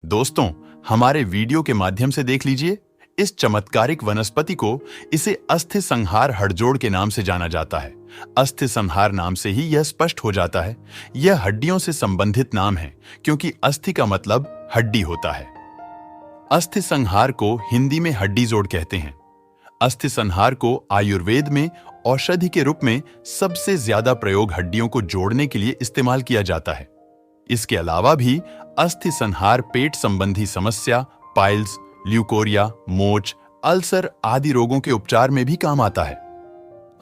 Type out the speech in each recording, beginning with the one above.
दोस्तों, हमारे वीडियो के माध्यम से देख लीजिए। इस चमत्कारिक वनस्पति को इसे अस्थि संहार हड़जोड़ के नाम से जाना जाता है। अस्थि संहार नाम से ही यह स्पष्ट हो जाता है। यह हड्डियों से संबंधित नाम है क्योंकि अस्थि का मतलब हड्डी होता है। अस्थि संहार को हिंदी में हड्डी जोड़ कहते हैं। अस्थि संहार को आयुर्वेद में औषधि के रूप में सबसे ज्यादा प्रयोग हड्डियों को जोड़ने के लिए इस्तेमाल किया जाता है। इसके अलावा भी अस्थि संहार पेट संबंधी समस्या, पाइल्स, ल्यूकोरिया, मोच, अल्सर आदि रोगों के उपचार में भी काम आता है।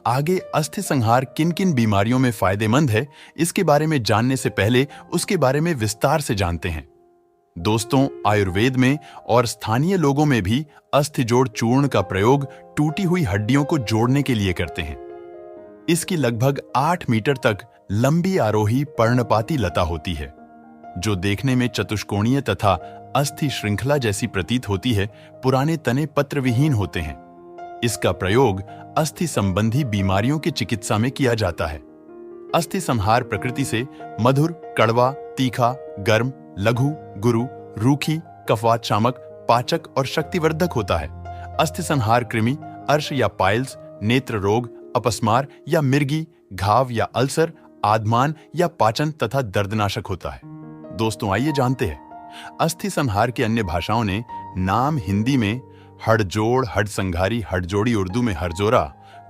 आगे अस्थि संहार किन किन बीमारियों में फायदेमंद है, इसके बारे में जानने से पहले उसके बारे में विस्तार से जानते हैं। दोस्तों, आयुर्वेद में और स्थानीय लोगों में भी अस्थि जोड़ चूर्ण का प्रयोग टूटी हुई हड्डियों को जोड़ने के लिए करते हैं। इसकी लगभग 8 मीटर तक लंबी आरोही पर्णपाती लता होती है, जो देखने में चतुष्कोणीय तथा अस्थि श्रृंखला जैसी प्रतीत होती है। पुराने तने पत्र विहीन होते हैं। इसका प्रयोग अस्थि संबंधी बीमारियों की चिकित्सा में किया जाता है। अस्थि संहार प्रकृति से मधुर, कड़वा, तीखा, गर्म, लघु, गुरु, रूखी, कफवात शामक, पाचक और शक्तिवर्धक होता है। अस्थि संहार कृमि, अर्श या पाइल्स, नेत्र रोग, अपस्मार या मिर्गी, घाव या अल्सर, आदमान या पाचन तथा दर्दनाशक होता है। दोस्तों, आइए जानते हैं। अस्थि संहार की अन्य भाषाओं ने नाम हिंदी में हड़जोड़, हड़संघारी, हड़जोड़ी उर्दू में हरजोरा,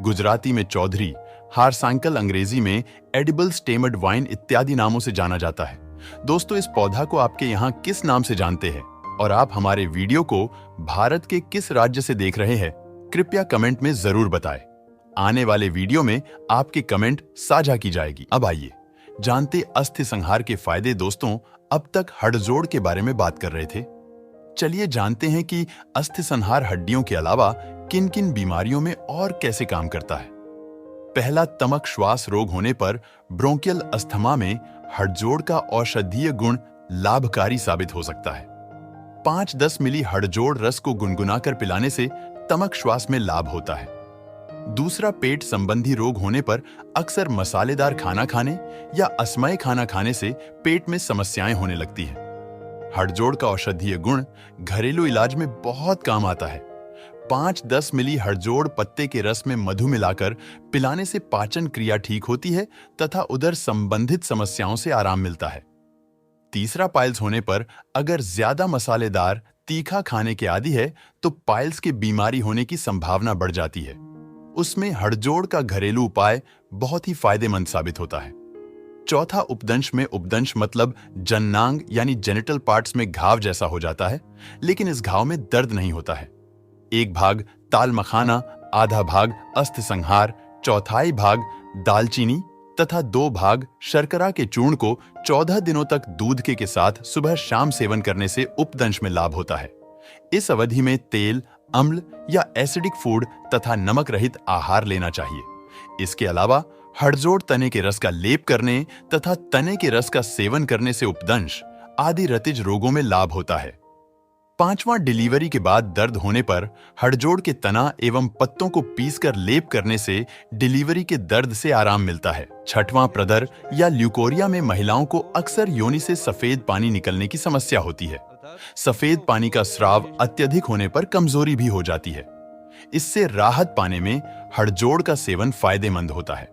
गुजराती में चौधरी, हारसांकल अंग्रेजी में एडिबल स्टेमड वाइन इत्यादि नामों से जाना जाता है। दोस्तों, इस पौधा को आपके यहाँ किस नाम से जानते हैं और आप हमारे वीडियो को भारत के किस राज्य से देख रहे हैं, कृपया कमेंट में जरूर बताएं। आने वाले वीडियो में आपके कमेंट साझा की जाएगी। अब आइए जानते अस्थि संहार के फायदे। दोस्तों, अब तक हड़जोड़ के बारे में बात कर रहे थे। चलिए जानते हैं कि अस्थि संहार हड्डियों के अलावा किन किन बीमारियों में और कैसे काम करता है। पहला, तमक श्वास रोग होने पर ब्रोंकियल अस्थमा में हड़जोड़ का औषधीय गुण लाभकारी साबित हो सकता है। 5-10 मिली हड़जोड़ रस को गुनगुनाकर पिलाने से तमक श्वास में लाभ होता है। दूसरा, पेट संबंधी रोग होने पर अक्सर मसालेदार खाना खाने या असमय खाना खाने से पेट में समस्याएं होने लगती हैं। हड़जोड़ का औषधीय गुण घरेलू इलाज में बहुत काम आता है। 5-10 मिली हड़जोड़ पत्ते के रस में मधु मिलाकर पिलाने से पाचन क्रिया ठीक होती है तथा उदर संबंधित समस्याओं से आराम मिलता है। तीसरा, पाइल्स होने पर अगर ज्यादा मसालेदार तीखा खाने के आदी है तो पाइल्स की बीमारी होने की संभावना बढ़ जाती है। उसमें हड़जोड़ का घरेलू उपाय बहुत ही फायदेमंद साबित होता है। चौथा, उपदंश में उपदंश मतलब जननांग यानी जेनिटल पार्ट्स में घाव जैसा हो जाता है, लेकिन इस घाव में दर्द नहीं होता है। 1 भाग ताल मखाना, आधा भाग अस्थि संहार, चौथाई भाग दालचीनी तथा 2 भाग शर्करा के चूर्ण को 14 दिनों तक दूध के साथ सुबह शाम सेवन करने से उपदंश में लाभ होता है। इस अवधि में तेल, अम्ल या एसिडिक फूड तथा नमक रहित आहार लेना चाहिए। इसके अलावा हड़जोड़ तने के रस का लेप करने तथा तने के रस का सेवन करने से उपदंश आदि रतिज रोगों में लाभ होता है। 5वां, डिलीवरी के बाद दर्द होने पर हड़जोड़ के तना एवं पत्तों को पीसकर लेप करने से डिलीवरी के दर्द से आराम मिलता है। 6वां, प्रदर या ल्यूकोरिया में महिलाओं को अक्सर योनि से सफेद पानी निकलने की समस्या होती है। सफेद पानी का स्राव अत्यधिक होने पर कमजोरी भी हो जाती है। इससे राहत पाने में हड़जोड़ का सेवन फायदेमंद होता है।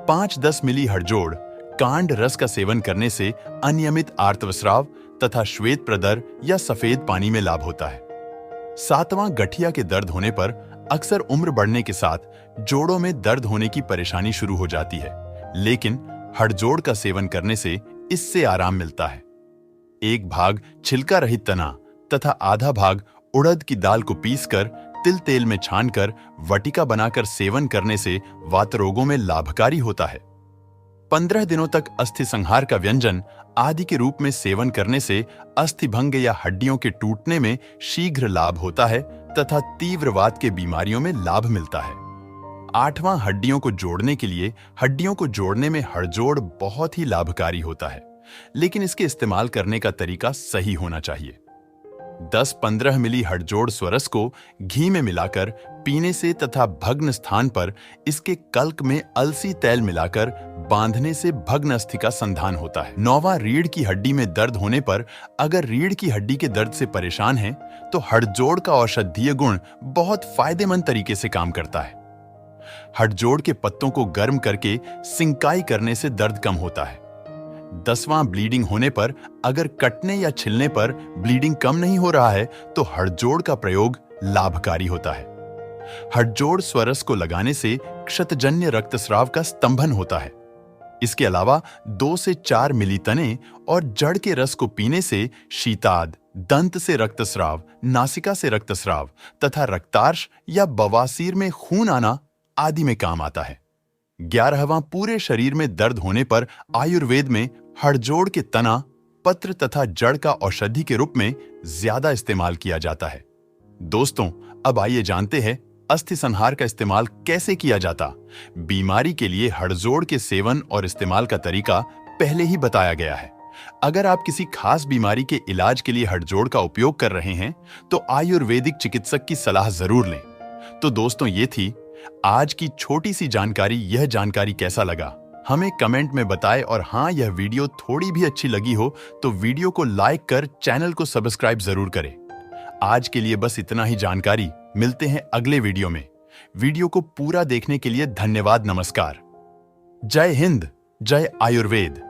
5-10 मिली हड़जोड़ कांड रस का सेवन करने से अनियमित आर्तवस्राव तथा श्वेत प्रदर या सफेद पानी में लाभ होता है। 7वां, गठिया के दर्द होने पर अक्सर उम्र बढ़ने के साथ जोड़ों में दर्द होने की परेशानी शुरू हो जाती है, लेकिन हड़जोड़ का सेवन करने से इससे आराम मिलता है। 1 भाग छिलका रहित तना तथा आधा भाग उड़द की दाल को पीसकर तिल तेल में छानकर वटिका बनाकर सेवन करने से वात रोगों में लाभकारी होता है। 15 दिनों तक अस्थि संहार का व्यंजन आदि के रूप में सेवन करने से अस्थिभंग या हड्डियों के टूटने में शीघ्र लाभ होता है तथा तीव्र वात के बीमारियों में लाभ मिलता है। 8वां, हड्डियों को जोड़ने के लिए हड्डियों को जोड़ने में हड़जोड़ बहुत ही लाभकारी होता है, लेकिन इसके इस्तेमाल करने का तरीका सही होना चाहिए। 10-15 मिली हड़जोड़ स्वरस को घी में मिलाकर पीने से तथा भग्न स्थान पर इसके कल्क में अलसी तैल मिलाकर बांधने से भग्न अस्थि का संधान होता है। 9वां, रीढ़ की हड्डी में दर्द होने पर अगर रीढ़ की हड्डी के दर्द से परेशान हैं, तो हड़जोड़ का औषधीय गुण बहुत फायदेमंद तरीके से काम करता है। हड़जोड़ के पत्तों को गर्म करके सिंकाई करने से दर्द कम होता है। 10वां, ब्लीडिंग होने पर अगर कटने या छिलने पर ब्लीडिंग कम नहीं हो रहा है तो हड़जोड़ का प्रयोग लाभकारी होता है। हड़जोड़ स्वरस को लगाने से क्षतजन्य रक्तस्राव का स्तंभन होता है। इसके अलावा 2 से 4 मिली तने और जड़ के रस को पीने से शीताद, दंत से रक्तस्राव, नासिका से रक्तस्राव तथा रक्तार्श या बवासीर में खून आना आदि में काम आता है। 11वां, पूरे शरीर में दर्द होने पर आयुर्वेद में हड़जोड़ के तना, पत्र तथा जड़ का औषधि के रूप में ज्यादा इस्तेमाल किया जाता है। दोस्तों, अब आइए जानते हैं अस्थि संहार का इस्तेमाल कैसे किया जाता। बीमारी के लिए हड़जोड़ के सेवन और इस्तेमाल का तरीका पहले ही बताया गया है। अगर आप किसी खास बीमारी के इलाज के लिए हड़जोड़ का उपयोग कर रहे हैं तो आयुर्वेदिक चिकित्सक की सलाह जरूर लें। तो दोस्तों, ये थी आज की छोटी सी जानकारी। यह जानकारी कैसा लगा हमें कमेंट में बताएं, और हाँ, यह वीडियो थोड़ी भी अच्छी लगी हो तो वीडियो को लाइक कर चैनल को सब्सक्राइब जरूर करें। आज के लिए बस इतना ही जानकारी। मिलते हैं अगले वीडियो में। वीडियो को पूरा देखने के लिए धन्यवाद। नमस्कार। जय हिंद, जय आयुर्वेद।